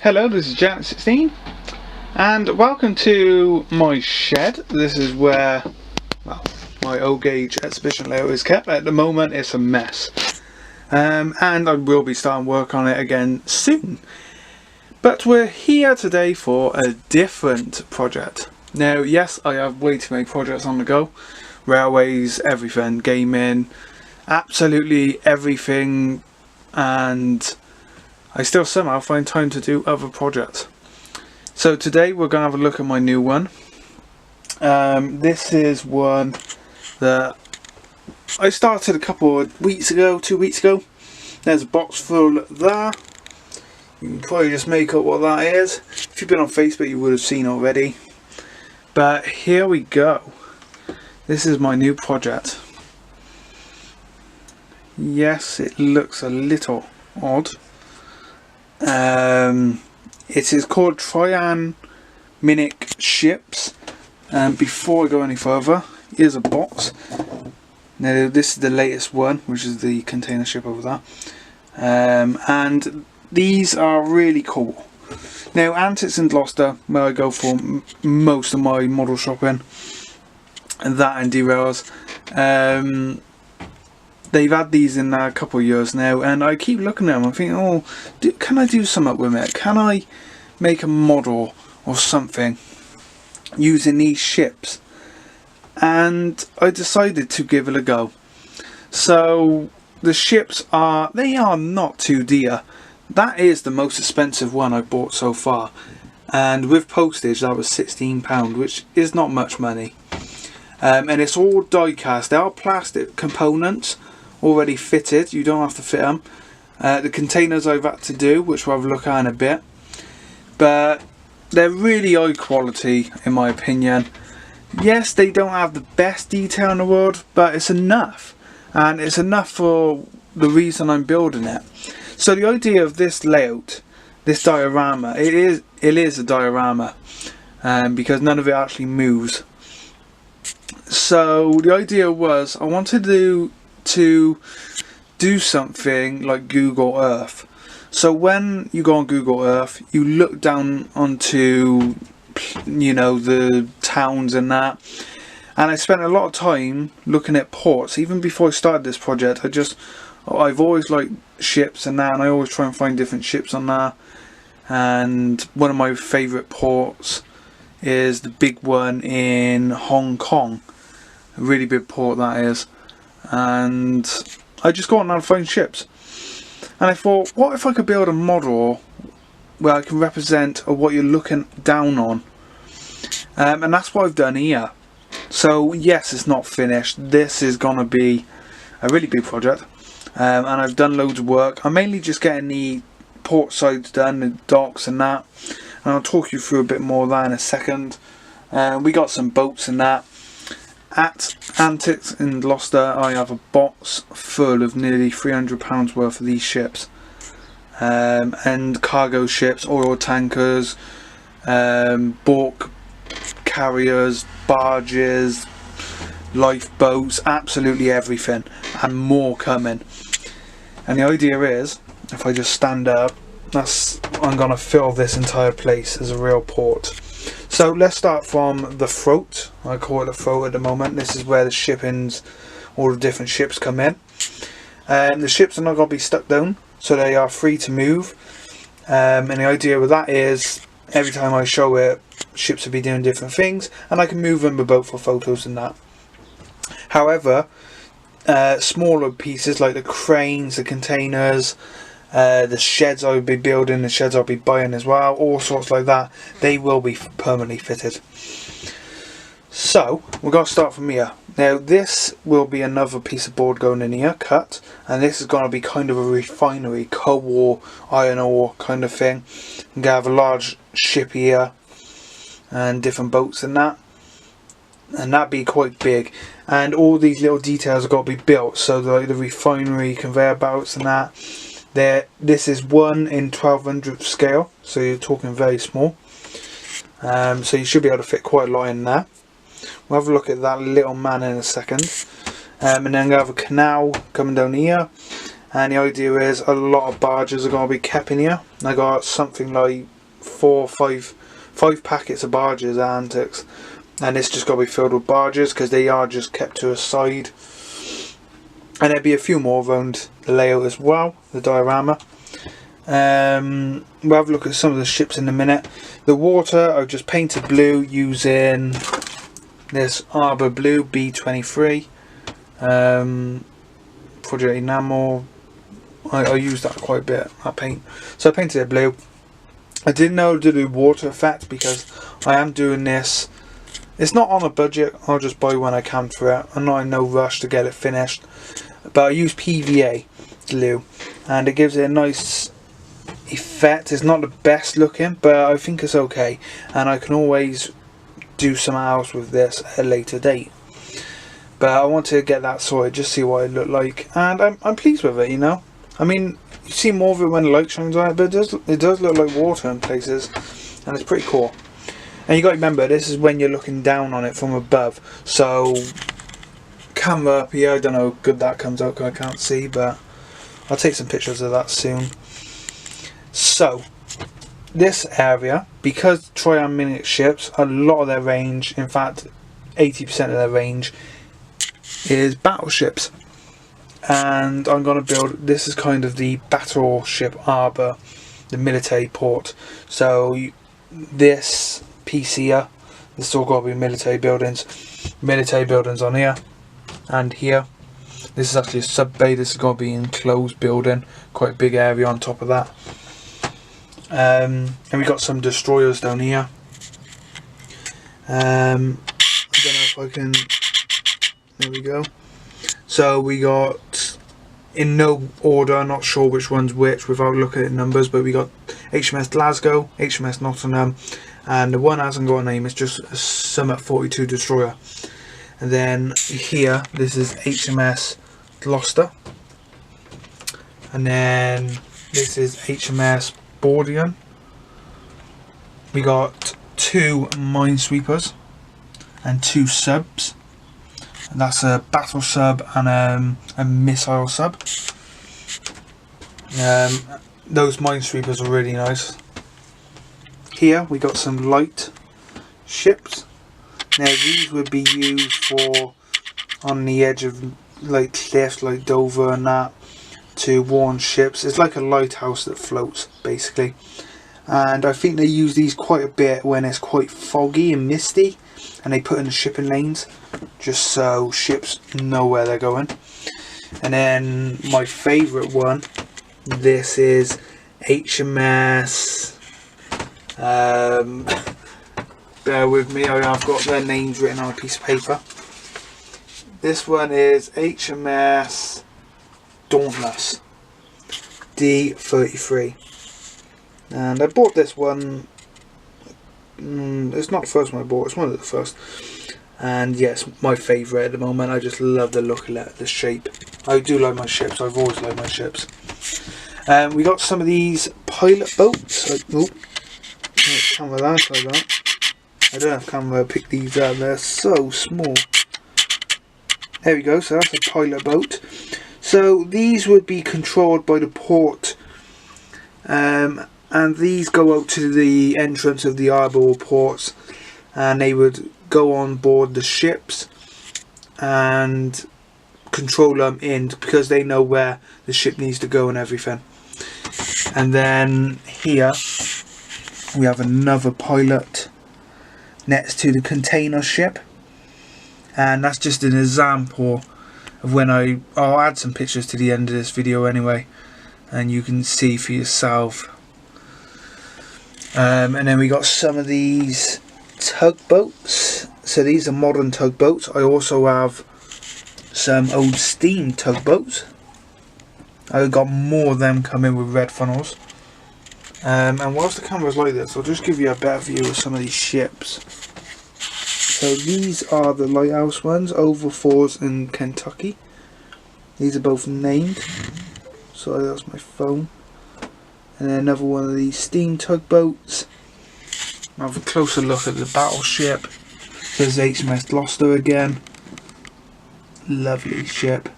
Hello, this is Janet16 and welcome to my shed. This is where, well, my old gauge exhibition layout is kept. At the moment it's a mess, and I will be starting work on it again soon. But we're here today for a different project. Now yes, I have way too many projects on the go. Railways, everything, gaming, absolutely everything, and I still somehow find time to do other projects. So today we're going to have a look at my new one. This is one that I started a couple of weeks ago, 2 weeks ago. There's a box full there. You can probably just make up what that is. If you've been on Facebook you would have seen already. But here we go. This is my new project. Yes, it looks a little odd. It is called Trian Minic Ships. Before I go any further, here's a box. Now this is the latest one, which is the container ship over there. And these are really cool. Now Antics in Gloucester, where I go for most of my model shopping, and that and derails. They've had these in a couple of years now, and I keep looking at them. I think, oh, can I do something with it? Can I make a model or something using these ships? And I decided to give it a go. So the ships are not too dear. That is the most expensive one I bought so far, and with postage that was £16, which is not much money. And it's all die cast. They are plastic components already fitted, you don't have to fit them. The containers I've had to do, which we'll have a look at in a bit, but they're really high quality in my opinion. Yes, they don't have the best detail in the world, but it's enough, and it's enough for the reason I'm building it. So the idea of this layout, this diorama, it is a diorama, because none of it actually moves. So the idea was I wanted to do something like Google Earth. So when you go on Google Earth, you look down onto, you know, the towns and that. And I spent a lot of time looking at ports. Even before I started this project, I've always liked ships and that, and I always try and find different ships on there. And one of my favourite ports is the big one in Hong Kong. A really big port that is. And I just go on and find ships, and I thought, what if I could build a model where I can represent what you're looking down on, and that's what I've done here. So yes, it's not finished. This is gonna be a really big project, and I've done loads of work. I'm mainly just getting the port sides done, the docks and that, and I'll talk you through a bit more of that in a second. We got some boats and that. At Antics in Gloucester, I have a box full of nearly £300 worth of these ships, and cargo ships, oil tankers, bulk carriers, barges, lifeboats, absolutely everything, and more coming. And the idea is, if I just stand up, I'm going to fill this entire place as a real port. So let's start from the throat. I call it the throat at the moment. This is where the shippings, all the different ships come in. The ships are not going to be stuck down, so they are free to move. And the idea with that is, every time I show it, ships will be doing different things, and I can move them about for photos and that. However, smaller pieces like the cranes, the containers, the sheds I would be building, the sheds I'll be buying as well, all sorts like that, they will be permanently fitted. So we're going to start from here. Now this will be another piece of board going in here, cut, and this is going to be kind of a refinery, coal, iron ore kind of thing. I'm going to have a large ship here and different boats and that'd be quite big, and all these little details have got to be built. So like the refinery, conveyor belts and that. This is 1 in 1200th scale, so you're talking very small. So you should be able to fit quite a lot in there. We'll have a look at that little man in a second. And then we have a canal coming down here, and the idea is a lot of barges are going to be kept in here. I got something like five packets of barges at Antics, and it's just got to be filled with barges because they are just kept to a side. And there'll be a few more around the layout as well, the diorama. We'll have a look at some of the ships in a minute. The water I've just painted blue using this Arbor Blue B23 Project Enamel. I use that quite a bit, that paint. So I painted it blue. I didn't know to do water effect because I am doing this. It's not on a budget, I'll just buy when I can for it. I'm not in no rush to get it finished. But I use PVA glue and it gives it a nice effect. It's not the best looking, but I think it's okay. And I can always do something else with this at a later date. But I want to get that sorted, just see what it looked like. And I'm pleased with it, you know. I mean, you see more of it when the light shines on it, but it does look like water in places. And it's pretty cool. And you got to remember, this is when you're looking down on it from above. So, camera up here, I don't know how good that comes out because I can't see, but I'll take some pictures of that soon. So, this area, because Triumph mini ships, a lot of their range, in fact 80% of their range, is battleships. And I'm going to build, this is kind of the battleship harbour, the military port. So, this piece here, this is all got to be military buildings on here and here. This is actually a sub bay. This is going to be an enclosed building, quite a big area on top of that. And we got some destroyers down here. I don't know if I can, there we go. So we got, in no order, not sure which one's which without looking at numbers, but we got HMS Glasgow, HMS Nottingham, and the one hasn't got a name, it's just a Summit 42 destroyer. And then here, this is HMS Gloucester, and then this is HMS Bordeaux. We got 2 minesweepers and 2 subs, and that's a battle sub and a missile sub. Those minesweepers are really nice. Here we got some light ships. Now these would be used for on the edge of like cliffs like Dover and that, to warn ships. It's like a lighthouse that floats basically, and I think they use these quite a bit when it's quite foggy and misty, and they put in the shipping lanes just so ships know where they're going. And then my favourite one, this is HMS bear with me, I've got their names written on a piece of paper. This one is HMS Dauntless D33, and I bought this one, it's not the first one I bought, it's one of the first, and yes, my favourite at the moment. I just love the look of it, the shape. I do like my ships, I've always liked my ships. We got some of these pilot boats, camera that like that. I don't have camera to pick these out, they're so small. There we go, so that's a pilot boat. So these would be controlled by the port, and these go out to the entrance of the harbour or ports, and they would go on board the ships and control them in, because they know where the ship needs to go and everything. And then here we have another pilot next to the container ship, and that's just an example of when I'll add some pictures to the end of this video anyway, and you can see for yourself. And then we got some of these tugboats. So these are modern tugboats. I also have some old steam tugboats. I've got more of them coming with red funnels. And whilst the camera's like this, I'll just give you a better view of some of these ships. So these are the lighthouse ones, Oval Falls in Kentucky. These are both named. Sorry, that's my phone. And then another one of these steam tugboats. I'll have a closer look at the battleship. There's HMS Gloucester again. Lovely ship.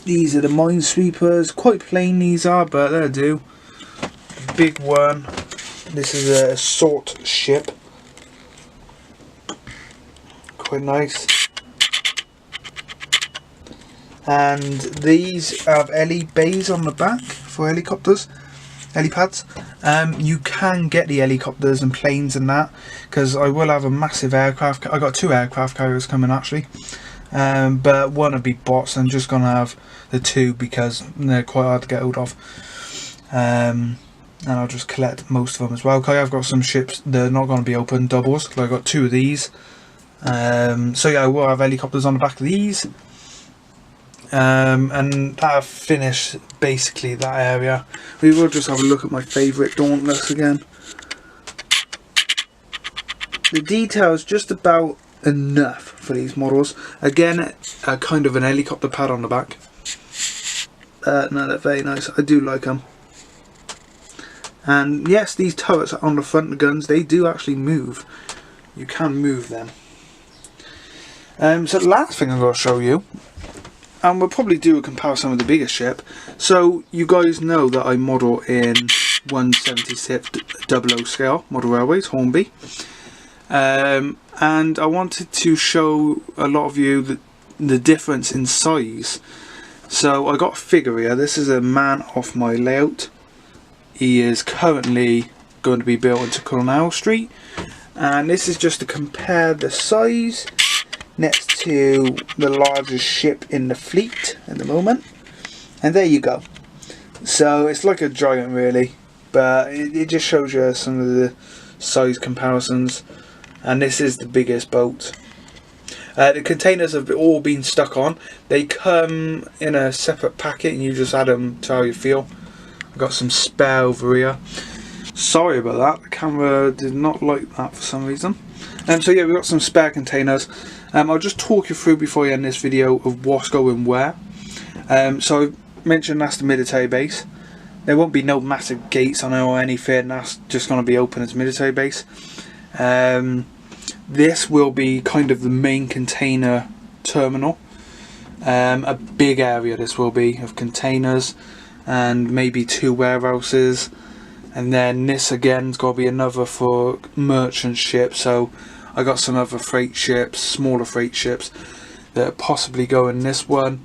These are the minesweepers. Quite plain these are, but they'll do. big one. This is a salt ship. Quite nice. And these have heli bays on the back for helicopters, helipads. You can get the helicopters and planes and that, because I will have a massive aircraft. I got 2 aircraft carriers coming actually, but one will be bots. I'm just gonna have the 2 because they're quite hard to get hold of, and I'll just collect most of them as well. Okay, I've got some ships that are not going to be open, doubles. I got 2 of these. So yeah, I will have helicopters on the back of these. And that'll finish basically that area. We will just have a look at my favourite Dauntless again. The details just about enough for these models. Again, kind of an helicopter pad on the back. No, they're very nice. I do like them. And yes, these turrets on the front of the guns, they do actually move. You can move them. So the last thing I'm going to show you, and we'll probably do a comparison with the biggest ship. So you guys know that I model in 1/76 scale, Model Railways, Hornby. And I wanted to show a lot of you the difference in size. So I got a figure here. This is a man off my layout. He is currently going to be built into Colonel Street. And this is just to compare the size next to the largest ship in the fleet at the moment, and there you go. So it's like a giant really, but it just shows you some of the size comparisons. And this is the biggest boat. The containers have all been stuck on. They come in a separate packet and you just add them to how you feel. I've got some spare over here. Sorry about that, the camera did not like that for some reason. So yeah, we've got some spare containers. I'll just talk you through before I end this video of what's going where. So I mentioned that's the military base. There won't be no massive gates on it or anything. That's just going to be open as military base. This will be kind of the main container terminal. A big area this will be of containers and maybe 2 warehouses. And then this again is going to be another for merchant ships. So I got some other freight ships, smaller freight ships that possibly go in this one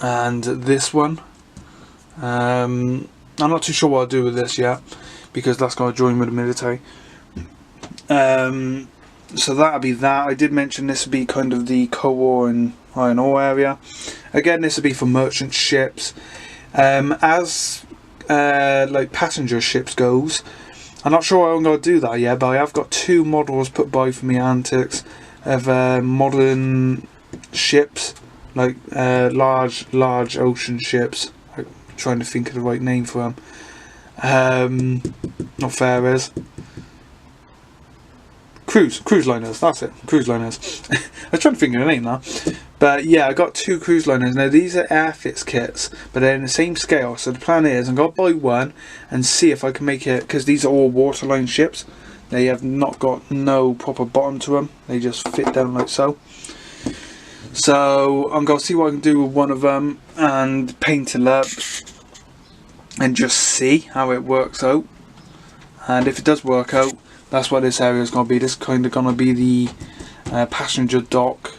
and this one. I'm not too sure what I'll do with this yet because that's going to join with the military. So that'll be that. I did mention this would be kind of the coal and iron ore area. Again, this would be for merchant ships. As like passenger ships goes, I'm not sure I'm going to do that yet, but I have got 2 models put by for me antics of modern ships, like large ocean ships. I'm trying to think of the right name for them. Not ferries. Cruise liners, that's it, cruise liners. I was trying to think of the name now. But yeah, I got 2 cruise liners. Now these are airfits kits, but they're in the same scale. So the plan is I'm going to buy one and see if I can make it, because these are all waterline ships. They have not got no proper bottom to them. They just fit down like so. So I'm going to see what I can do with one of them and paint it up and just see how it works out. And if it does work out, that's what this area is going to be. This is kind of going to be the passenger dock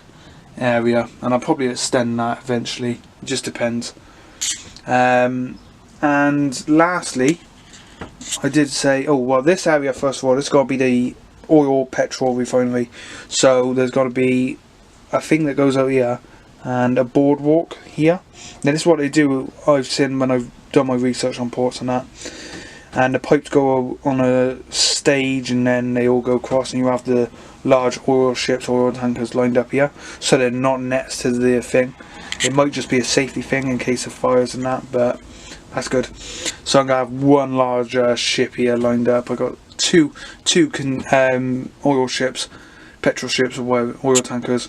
area, and I'll probably extend that eventually. It just depends. And lastly, I did say, oh well, this area first of all, it's going to be the oil petrol refinery. So there's got to be a thing that goes out here and a boardwalk here. Now this is what they do. I've seen when I've done my research on ports and that. And the pipes go on a stage and then they all go across, and you have the large oil ships, oil tankers lined up here, so they're not next to the thing. It might just be a safety thing in case of fires and that, but that's good. So I'm going to have one large ship here lined up. I got two oil ships, petrol ships or oil tankers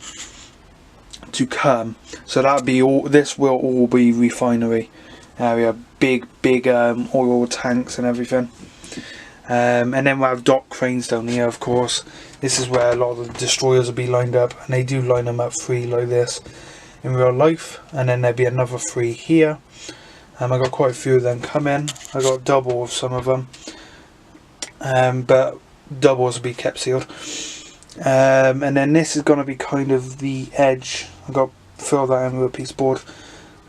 to come. So that'll be all. This will all be refinery area, big oil tanks and everything. And then we'll have dock cranes down here, of course. This is where a lot of the destroyers will be lined up, and they do line them up 3 like this in real life. And then there'll be another 3 here. I got quite a few of them coming. I got double of some of them, but doubles will be kept sealed. And then this is going to be kind of the edge. I got to fill that in with a piece of board,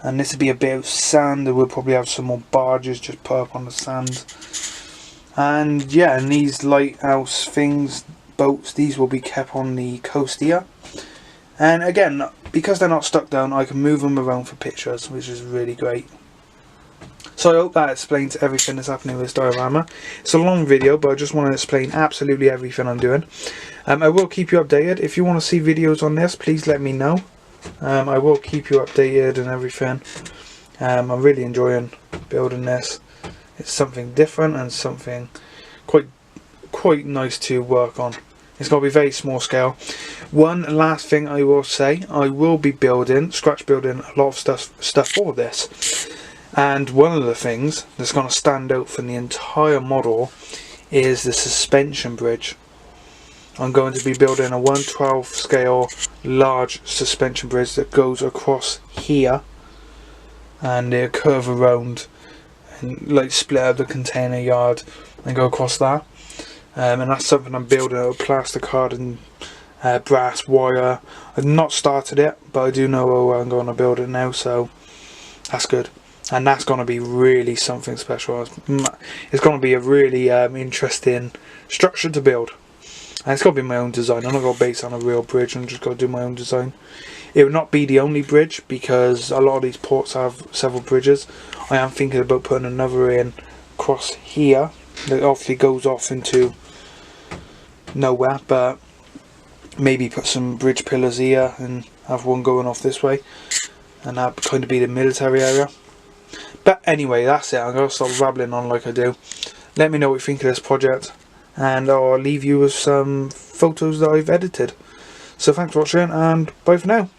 and this will be a bit of sand, and we'll probably have some more barges just put up on the sand. And yeah, and these lighthouse things, boats, these will be kept on the coast here. And again, because they're not stuck down, I can move them around for pictures, which is really great. So I hope that explains everything that's happening with this diorama. It's a long video, but I just want to explain absolutely everything I'm doing. I will keep you updated. If you want to see videos on this, please let me know. I will keep you updated and everything. I'm really enjoying building this. It's something different and something quite nice to work on. It's got to be very small scale. One last thing I will say, I will be scratch building a lot of stuff for this. And one of the things that's going to stand out from the entire model is the suspension bridge. I'm going to be building a 1/12 scale large suspension bridge that goes across here, and it'll curve around and like split up the container yard and go across that. And that's something I'm building out of plasticard and brass wire. I've not started it, but I do know how I'm going to build it now, so that's good. And that's going to be really something special. It's going to be a really interesting structure to build. And it's got to be my own design. I'm not going to base it on a real bridge. I'm just going to do my own design. It will not be the only bridge, because a lot of these ports have several bridges. I am thinking about putting another in across here that obviously goes off into nowhere, but maybe put some bridge pillars here and have one going off this way, and that would kind of be the military area. But anyway, that's it. I'm going to stop rabbling on like I do. Let me know what you think of this project, and I'll leave you with some photos that I've edited. So thanks for watching, and bye for now.